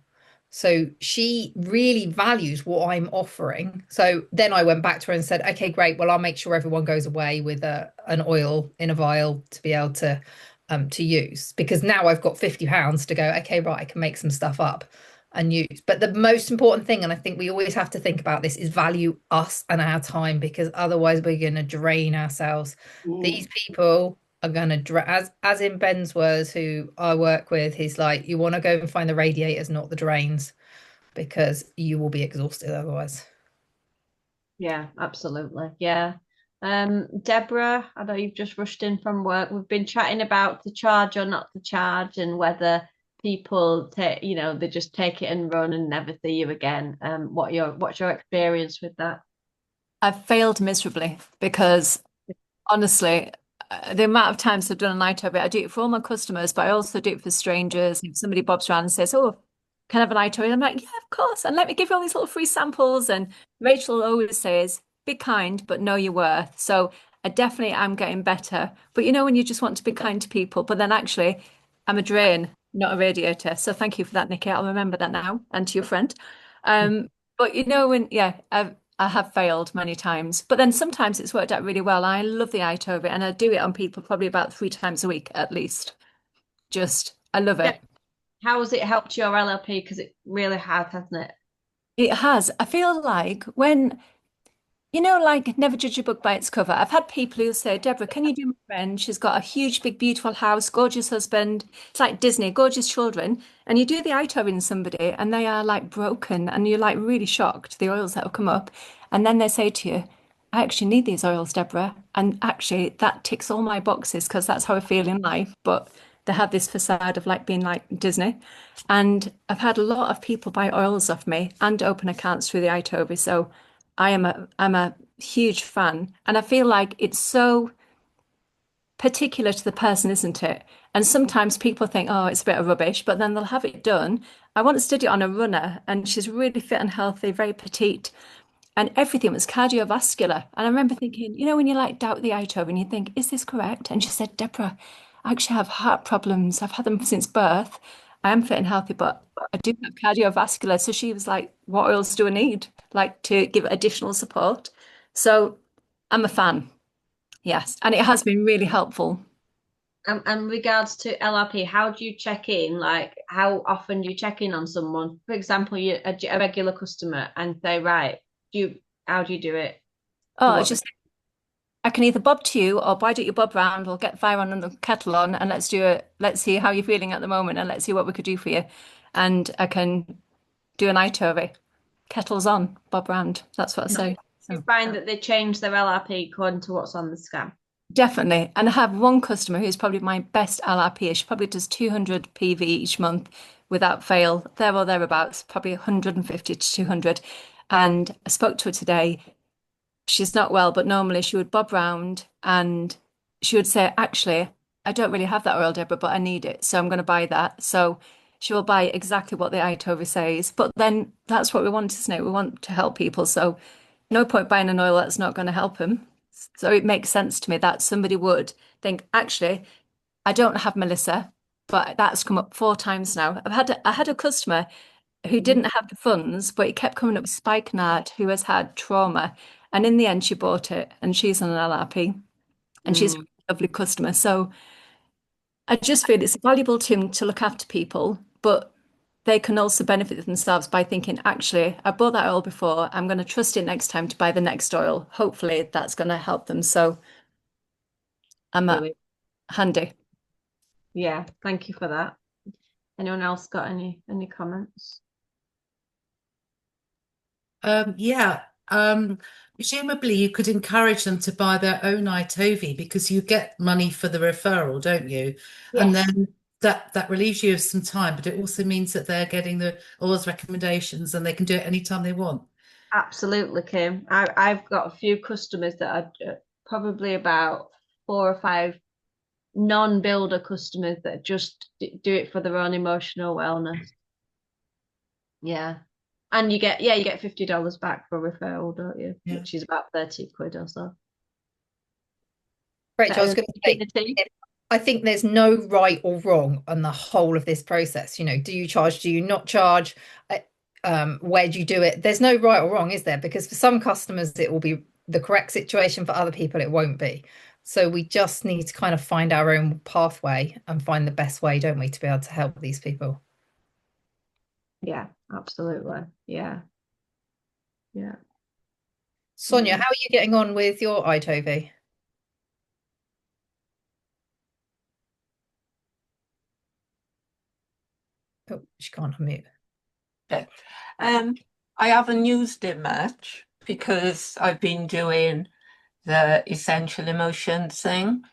So she really values what I'm offering. So then I went back to her and said, okay, great. Well, I'll make sure everyone goes away with an oil in a vial to be able to use, because now I've got £50 to go, okay, right, I can make some stuff up and use. But the most important thing, and I think we always have to think about this, is value us and our time, because otherwise we're going to drain ourselves. These people are going to, as in Ben's words, who I work with, he's like, you want to go and find the radiators, not the drains, because you will be exhausted otherwise. Yeah, absolutely. Yeah. Deborah, I know you've just rushed in from work. We've been chatting about to charge or not to charge, and whether people take, they just take it and run and never see you again. What's your experience with that? I've failed miserably because honestly, the amount of times I've done a night of it, I do it for all my customers, but I also do it for strangers. If somebody bobs around and says, "Oh, can I have an night of it?" I'm like, "Yeah, of course." And let me give you all these little free samples. And Rachel always says, "Be kind, but know your worth." So I definitely am getting better. But when you just want to be kind to people, but then actually, I'm a drain, not a radiator. So thank you for that, Nikki. I'll remember that now, and to your friend. But I have failed many times, but then sometimes it's worked out really well. I love the iTOVi, and I do it on people probably about 3 times a week at least. I love Yeah. it. How has it helped your LLP? Because it really has, hasn't it? It has. I feel like like never judge a book by its cover. I've had people who say, Deborah, can you do my friend? She's got a huge, big, beautiful house, gorgeous husband. It's like Disney, gorgeous children. And you do the iTOVi in somebody and they are like broken and you're like really shocked, the oils that will come up. And then they say to you, I actually need these oils, Deborah. And actually that ticks all my boxes because that's how I feel in life. But they have this facade of like being like Disney. And I've had a lot of people buy oils off me and open accounts through the iTOVi. So I'm a huge fan, and I feel like it's so particular to the person, isn't it? And sometimes people think, oh, it's a bit of rubbish, but then they'll have it done. I once did it on a runner, and she's really fit and healthy, very petite, and everything was cardiovascular. And I remember thinking, when you like doubt the iTOVi and you think, is this correct? And she said, Deborah, I actually have heart problems. I've had them since birth. I am fit and healthy, but I do have cardiovascular. So she was like, what oils do I need? Like to give additional support. So I'm a fan. Yes, and it has been really helpful. And regards to LRP, how do you check in? Like, how often do you check in on someone? For example, you're a regular customer and say, right, how do you do it? Oh, it's just I can either bob to you, or why don't you bob round? We'll get fire on and the kettle on, and let's do it. Let's see how you're feeling at the moment, and let's see what we could do for you. And I can do an iTOVi. Kettle's on, bob round. That's what I say. Do you So find that they change their LRP according to what's on the scan? definitely. And I have one customer who's probably my best LRP. She probably does 200 PV each month without fail, there or thereabouts, probably 150 to 200. And I spoke to her today. She's not well, but normally she would bob round and she would say, actually, I don't really have that oil, Deborah, but I need it. So I'm going to buy that. So she will buy exactly what the iTOVi says. But then that's what we want, isn't it? We want to help people. So no point buying an oil that's not going to help them. So it makes sense to me that somebody would think, actually, I don't have Melissa, but that's come up 4 times now. I had a customer who didn't have the funds, but he kept coming up with spikenard, who has had trauma. And in the end, she bought it, and she's on an LRP, and she's a lovely customer. So I just feel it's valuable to him to look after people, but they can also benefit themselves by thinking, actually, I bought that oil before. I'm going to trust it next time to buy the next oil. Hopefully, that's going to help them. So I'm handy. Yeah, thank you for that. Anyone else got any comments? Yeah. Presumably you could encourage them to buy their own iTOVi because you get money for the referral, don't you? And Yes. then that relieves you of some time, but it also means that they're getting all those recommendations and they can do it anytime they want. Absolutely, Kim. I've got a few customers that are probably about 4 or 5 non-builder customers that just do it for their own emotional wellness. Yeah. And you get $50 back for a referral, don't you? Yeah. Which is about 30 quid or so. Rachel, I was going to say, I think there's no right or wrong on the whole of this process. You know, do you charge? Do you not charge? Where do you do it? There's no right or wrong, is there? Because for some customers, it will be the correct situation. For other people, it won't be. So we just need to kind of find our own pathway and find the best way, don't we, to be able to help these people. Yeah, absolutely. Yeah. Yeah. Sonia, how are you getting on with your iTOVi? Oh, she can't unmute. Yeah. I haven't used it much because I've been doing the essential emotions thing.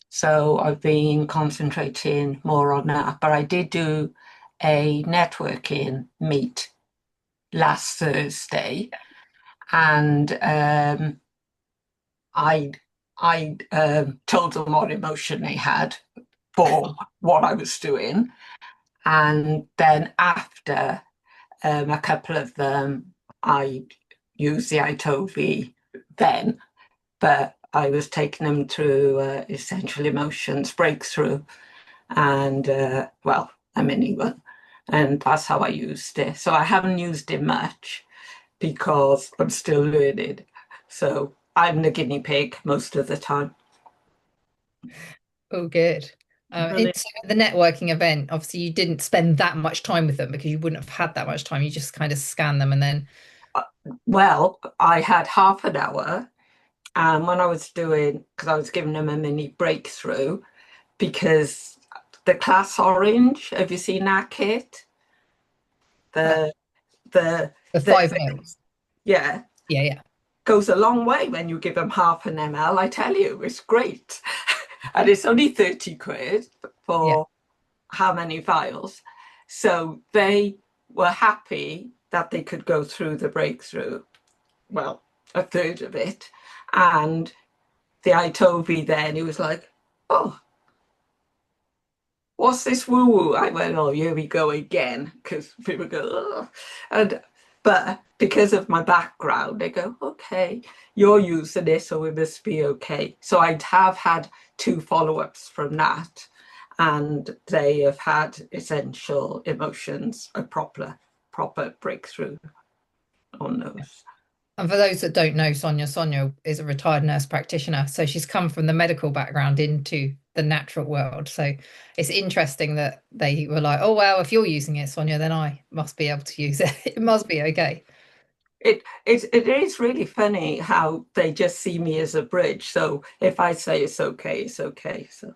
So I've been concentrating more on that. But I did do a networking meet last Thursday, and I told them what emotion they had for what I was doing. And then after a couple of them, I used the iTOVi then, but I was taking them through essential emotions breakthrough and a mini one, and that's how I used it. So I haven't used it much because I'm still learning. So I'm the guinea pig most of the time. Oh, good. It's the networking event. Obviously, you didn't spend that much time with them because you wouldn't have had that much time. You just kind of scan them and then. Well, I had half an hour, and when I was doing, because I was giving them a mini breakthrough, because the class orange, have you seen that kit? The 5 mils. Yeah. Yeah. Goes a long way when you give them half an ml. I tell you, it's great. And it's only 30 quid for how many vials. So they were happy that they could go through the breakthrough, well, a third of it. And the iTOVi then, he was like, oh, what's this woo-woo? I went, oh, here we go again, because people go, oh. But because of my background, they go, okay, you're using this, so it must be okay. So I have had 2 follow-ups from that, and they have had essential emotions, a proper breakthrough on those. And for those that don't know, Sonia is a retired nurse practitioner. So she's come from the medical background into the natural world. So it's interesting that they were like, oh, well, if you're using it, Sonia, then I must be able to use it. It must be okay. It is really funny how they just see me as a bridge. So if I say it's okay, it's okay. So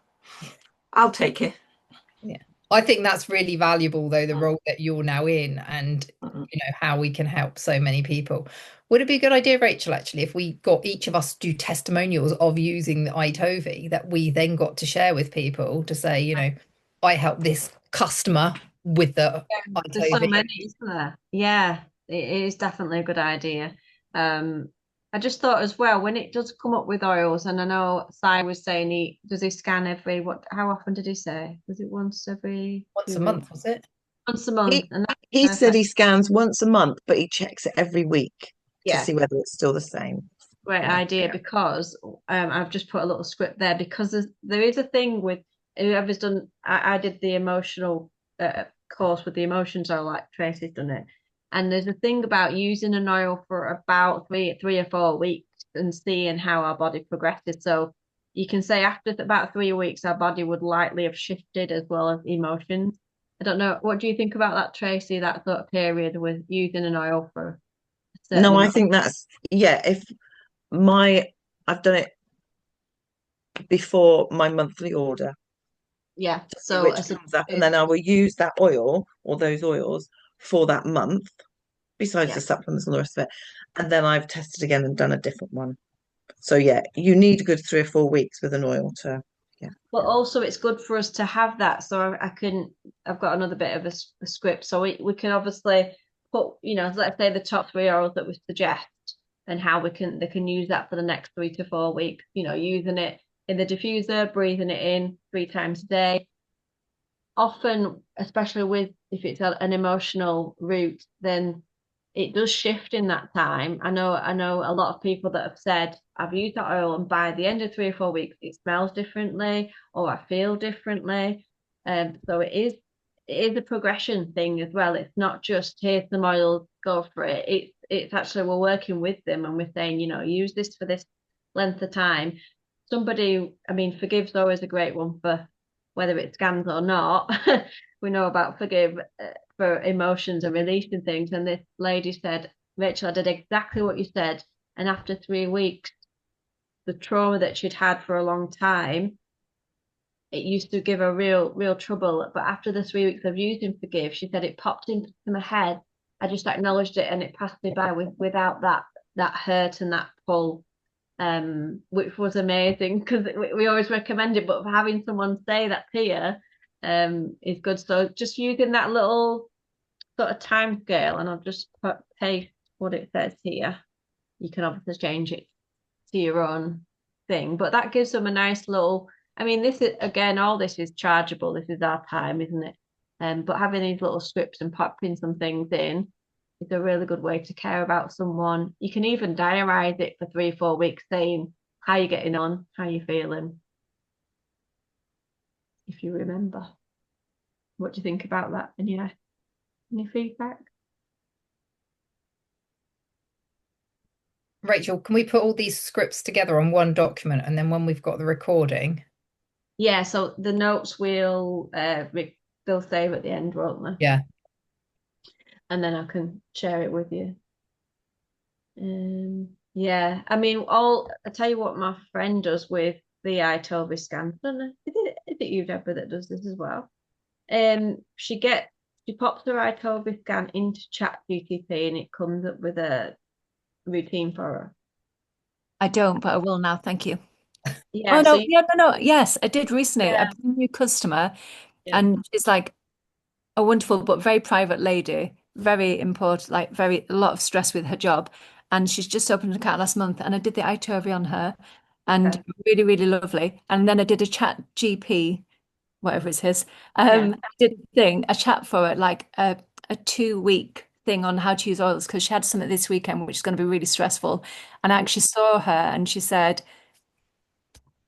I'll take it. Yeah. I think that's really valuable, though, the role that you're now in and how we can help so many people. Would it be a good idea, Rachel, actually, if we got each of us to do testimonials of using the iTOVi that we then got to share with people to say, I helped this customer with the There's so iTOVi. many, isn't there? Yeah, it is definitely a good idea. I just thought as well, when it does come up with oils, and I know Si was saying does he scan how often did he say? Was it once every Once a 2 weeks? month, was it? Once a month, and that's He said perfect. he scans once a month, but he checks it every week to Yeah, see whether it's still the same. great Yeah. idea because I've just put a little script there because there is a thing with whoever's done. I did the emotional course with the emotions, or like Tracy's done it, and there's a thing about using an oil for about three or 4 weeks and seeing how our body progresses. So you can say after about 3 weeks, our body would likely have shifted as well as emotions. I don't know. What do you think about that, Tracy? That sort of period with using an oil for a certain No, I amount. think if my I've done it before my monthly order Yeah. to see So which comes up, and then I will use that oil or those oils for that month, besides yeah. the supplements and the rest of it. And then I've tested again and done a different one. So yeah, you need a good 3 or 4 weeks with an oil to yeah. But also it's good for us to have that. So I've got another bit of a script. So we can obviously put, let's say the top three oils that we suggest and how they can use that for the next 3 to 4 weeks, using it in the diffuser, breathing it in 3 times a day. Often, especially if it's an emotional route, then it does shift in that time. I know a lot of people that have said, I've used that oil and by the end of 3 or 4 weeks, it smells differently or I feel differently. So it is a progression thing as well. It's not just here's some oil, go for it. It's actually we're working with them and we're saying, use this for this length of time. Forgive's always a great one for whether it scans or not. We know about forgive for emotions and releasing things. And this lady said, Rachel, I did exactly what you said. And after 3 weeks, the trauma that she'd had for a long time, it used to give her real trouble. But after the 3 weeks of using forgive, she said it popped into my head. I just acknowledged it and it passed me by without that hurt and that pull, which was amazing because we always recommend it, but for having someone say that to you is good. So just using that little sort of time scale, and I'll just paste what it says here. You can obviously change it to your own thing, but that gives them a nice little. This is again, all this is chargeable. This is our time, isn't it? But having these little scripts and popping some things in is a really good way to care about someone. You can even diarize it for 3 or 4 weeks, saying how you're getting on, how you're feeling, if you remember. What do you think about that? Any feedback? Rachel, can we put all these scripts together on one document and then when we've got the recording? Yeah, so the notes they'll save at the end, won't they? Yeah. And then I can share it with you. Yeah, I tell you what my friend does with the iTOVi scan. I don't know, is it you, Deborah, that does this as well? She pops her iTOVi scan into ChatGPT and it comes up with a routine for her. I don't, but I will now. Thank you. Yeah, Oh so no, yeah, no. Yes, I did recently. Yeah. A brand new customer, Yeah. and she's like a wonderful but very private lady, very important, like a lot of stress with her job. And she's just opened an account last month, and I did the iTOVi on her, and Okay. really, really lovely. And then I did a chat GP, whatever it is. Yeah. I did a chat for it, like a 2 week thing on how to use oils because she had something this weekend which is going to be really stressful. And I actually saw her, and she said,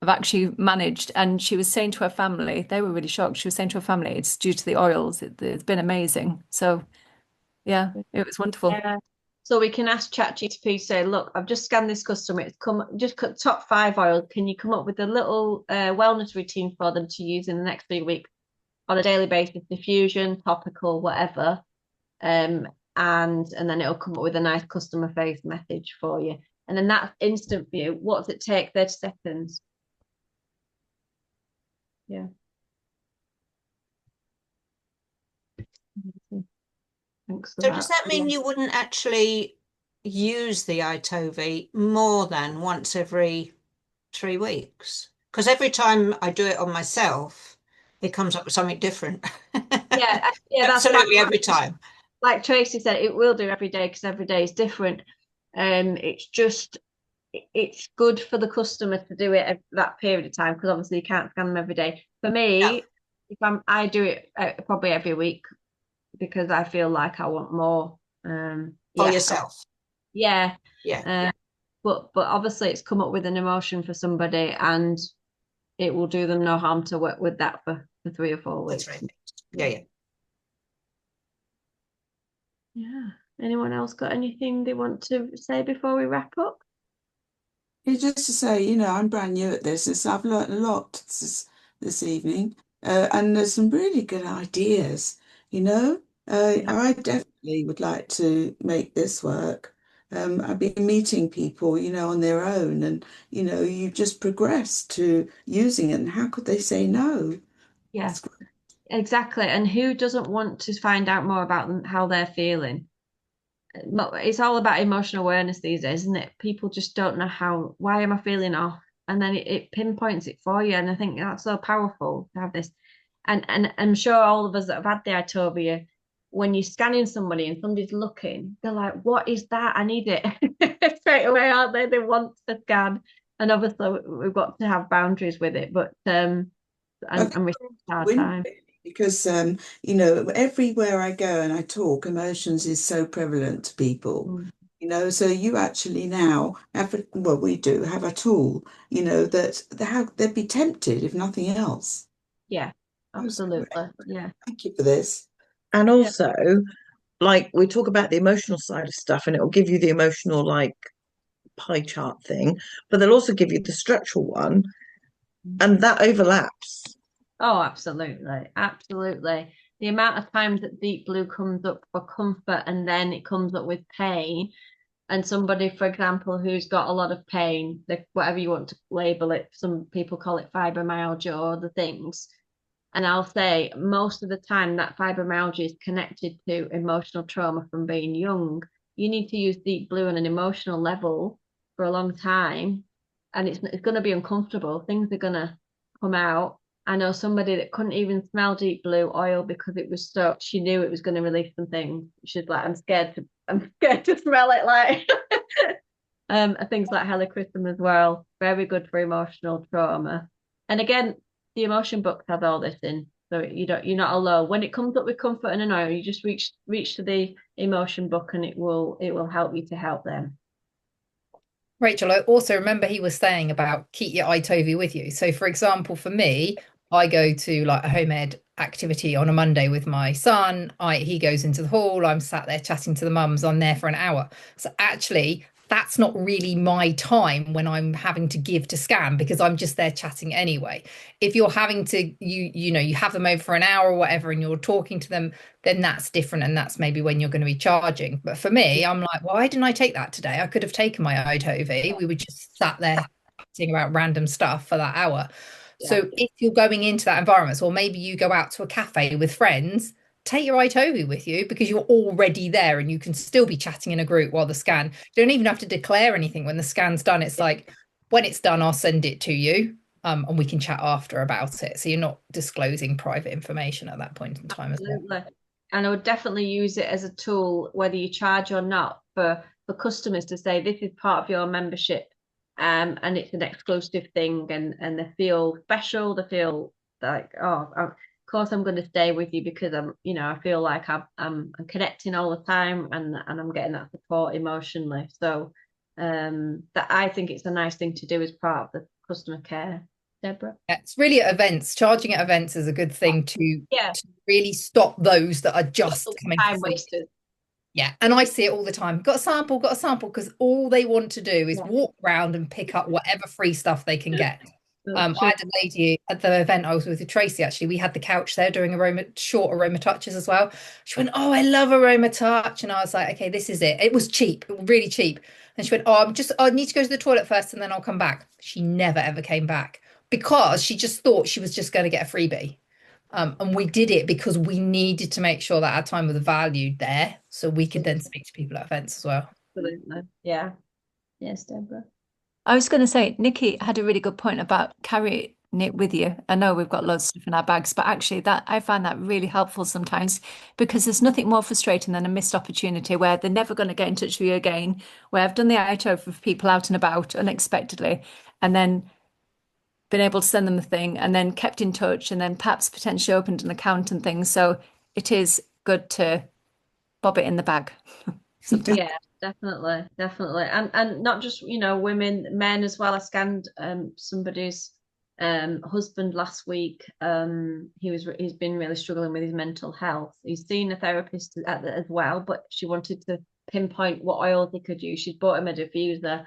I've actually managed, and she was saying to her family, they were really shocked. She was saying to her family, it's due to the oils. It's been amazing. So, yeah, it was wonderful. Yeah. So we can ask ChatGPT, say, look, I've just scanned this customer. It's come just cut top 5 oils. Can you come up with a little wellness routine for them to use in the next 3 weeks on a daily basis, diffusion, topical, whatever. And then it'll come up with a nice customer face message for you. And then that's instant view. What does it take? 30 seconds. Yeah. Thanks for So that. does that mean you wouldn't actually use the iTOVi more than once every 3 weeks? Because every time I do it on myself, it comes up with something different. Yeah, that's absolutely every time. Like Tracy said, it will do every day because every day is different. It's good for the customer to do it at that period of time because obviously you can't scan them every day. For me, I do it probably every week because I feel like I want more. For yourself. Yeah. Yeah. But obviously it's come up with an emotion for somebody and it will do them no harm to work with that for 3 or 4 weeks. That's right. Yeah. Yeah. Anyone else got anything they want to say before we wrap up? Yeah, just to say, I'm brand new at this, and so I've learned a lot this evening, and there's some really good ideas. I definitely would like to make this work. I've been meeting people, on their own, and you just progress to using it, and how could they say no? Yeah, That's great. exactly. And who doesn't want to find out more about them, how they're feeling? It's all about emotional awareness these days, isn't it? People just don't know why am I feeling off? And then it pinpoints it for you. And I think that's so powerful to have this. And I'm sure all of us that have had the iTOVi, when you're scanning somebody and somebody's looking, they're like, what is that? I need it straight away, aren't they? They want to scan. And obviously we've got to have boundaries with it, but and respect our time. Because everywhere I go and I talk, emotions is so prevalent to people. So you actually now we do have a tool, that they'd be tempted if nothing else. Yeah, absolutely. Yeah. Thank you for this. And also, like we talk about the emotional side of stuff, and it will give you the emotional like pie chart thing, but they'll also give you the structural one, and that overlaps. Oh, absolutely. Absolutely. The amount of times that deep blue comes up for comfort and then it comes up with pain. And somebody, for example, who's got a lot of pain, whatever you want to label it, some people call it fibromyalgia or other things. And I'll say most of the time that fibromyalgia is connected to emotional trauma from being young. You need to use deep blue on an emotional level for a long time. And it's going to be uncomfortable. Things are going to come out. I know somebody that couldn't even smell deep blue oil because it was so, she knew it was going to release some things. She's like, I'm scared to smell it, like things like helichrysum as well. Very good for emotional trauma. And again, the emotion book has all this in, so you're not alone. When it comes up with comfort and an oil, you just reach to the emotion book and it will help you to help them. Rachel, I also remember he was saying about keep your iTOVi with you. So for example, for me, I go to like a home ed activity on a Monday with my son. He goes into the hall. I'm sat there chatting to the mums. I'm there for an hour. So actually, that's not really my time when I'm having to give to scan because I'm just there chatting anyway. If you're having to, you have them over for an hour or whatever, and you're talking to them, then that's different. And that's maybe when you're going to be charging. But for me, I'm like, why didn't I take that today? I could have taken my iTOVi. We were just sat there chatting about random stuff for that hour. So if you're going into that environment, or maybe you go out to a cafe with friends, take your iTOVi with you because you're already there and you can still be chatting in a group while the scan. You don't even have to declare anything when the scan's done. It's like, when it's done, I'll send it to you and we can chat after about it. So you're not disclosing private information at that point in time. Absolutely. As well. And I would definitely use it as a tool, whether you charge or not, for customers to say, this is part of your membership. And it's an exclusive thing, and they feel special. They feel like, of course I'm going to stay with you because I feel like I'm connecting all the time, and I'm getting that support emotionally. So that I think it's a nice thing to do as part of the customer care. Deborah? Yeah, it's really at events. Charging at events is a good thing to really stop those that are just coming time wasters. Yeah, and I see it all the time. Got a sample, because all they want to do is Yeah. walk around and pick up whatever free stuff they can get. That's I had a lady at the event I was with Tracy, actually. We had the couch there doing short aroma touches as well. She went, "Oh, I love aroma touch." And I was like, "Okay, this is it." It was cheap, really cheap. And she went, "Oh, I need to go to the toilet first and then I'll come back." She never ever came back because she just thought she was just going to get a freebie. And we did it because we needed to make sure that our time was valued there so we could then speak to people at events as well. Absolutely. Yeah. Yes, Deborah. I was going to say, Nikki had a really good point about carrying it with you. I know we've got loads of stuff in our bags, but actually that I find that really helpful sometimes, because there's nothing more frustrating than a missed opportunity where they're never going to get in touch with you again, where I've done the iTOVi for people out and about unexpectedly, and then been able to send them the thing and then kept in touch and then perhaps potentially opened an account and things. So it is good to bob it in the bag sometimes. Yeah, definitely, definitely, and not just women, men as well. I scanned somebody's husband last week. He's been really struggling with his mental health. He's seen a therapist as well, but she wanted to pinpoint what oils he could use. She's bought him a diffuser.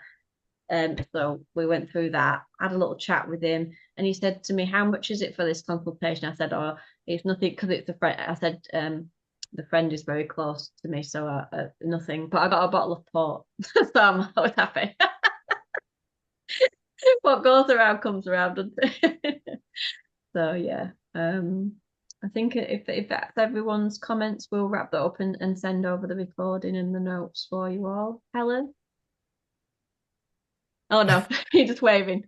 So we went through that, had a little chat with him, and he said to me, "How much is it for this consultation?" I said, "Oh, it's nothing, because it's a friend." I said, "The friend is very close to me, so nothing." But I got a bottle of port, so I was happy. What goes around comes around, doesn't it? So yeah, I think if that's everyone's comments, we'll wrap that up and send over the recording and the notes for you all. Helen? Oh no, you're just waving.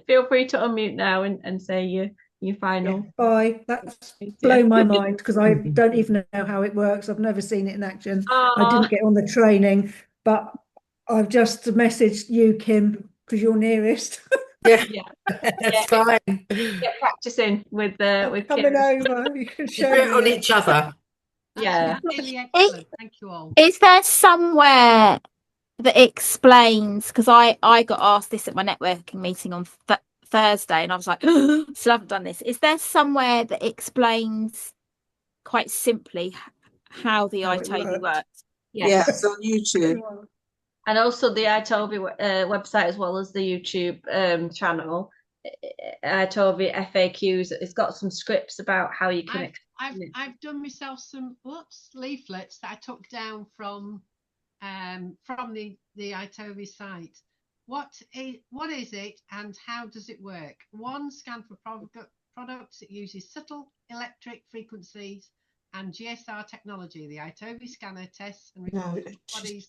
Feel free to unmute now and say your final. Yeah, bye. That's blown my mind because I don't even know how it works. I've never seen it in action. I didn't get on the training, but I've just messaged you, Kim, because you're nearest. Yeah, Yeah. that's fine. Get practicing with Coming Kim. over, you can show Do it on me. each other. Yeah. Really excellent. Thank you all. Is there somewhere that explains, because I got asked this at my networking meeting on Thursday and I was like, still haven't done this. Is there somewhere that explains quite simply how the How it iTOVi works. works? Yeah, Yes. it's on YouTube. And also the iTOVi website, as well as the YouTube channel. iTOVi FAQs. It's got some scripts about how you can I've done myself some leaflets that I took down from the iTOVi site. What is it and how does it work? One, scan for products. It uses subtle electric frequencies and GSR technology. The iTOVi scanner tests and records bodies.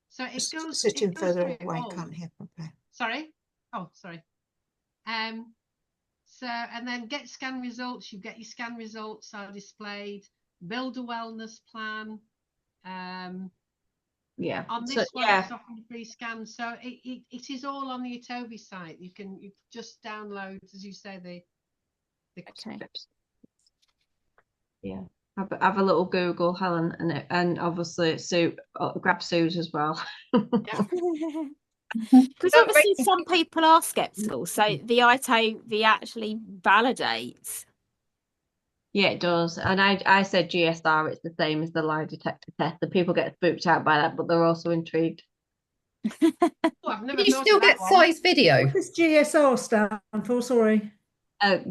So it goes sitting further through away, all. can't hear properly. Sorry. Oh, sorry. So, and then get scan results. You get your scan results are displayed. Build a wellness plan. Yeah. On this one, it's offering free scans. So it is all on the iTOVi site. You just download, as you say, the scripts. Yeah. Have a little Google, Helen, and obviously Sue, grab Sue's as well. Because obviously some people are skeptical, so the iTOVi actually validates. Yeah, it does. And I said GSR, it's the same as the lie detector test. The people get spooked out by that, but they're also intrigued. I've never Can you still get size video? What does GSR stand for? Sorry.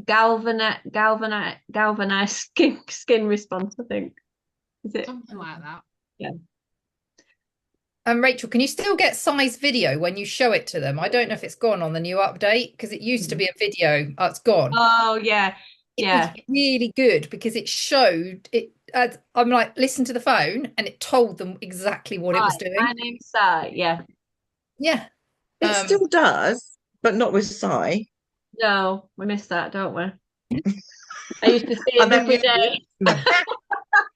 Galvanized skin response, I think. Is it something like that? Yeah. Rachel, can you still get size video when you show it to them? I don't know if it's gone on the new update, because it used to be a video. Oh, it's gone. Oh yeah. It was really good because it showed it. I'm like, listen to the phone, and it told them exactly what it was doing. My name's Sai. Yeah. Yeah. It still does, but not with Sai. No, we miss that, don't we? I used to see him every day.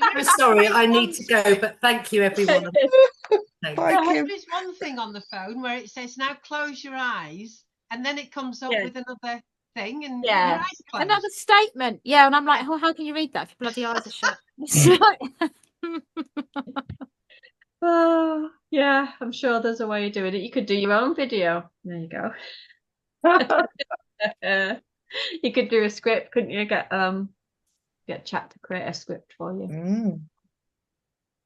I'm sorry, I need to go, but thank you, everyone. There is one thing on the phone where it says, now close your eyes, and then it comes up with another thing, and your eyes closed. Another statement. Yeah, and I'm like, oh, how can you read that if your bloody eyes are shut? Oh, yeah, I'm sure there's a way of doing it. You could do your own video. There you go. You could do a script, couldn't you? Get chat to create a script for you.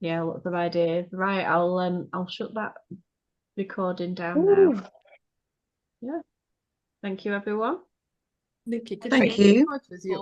Yeah, lots of ideas. Right, I'll shut that recording down now. Yeah. Thank you, everyone. Nikki, could Thank you. with your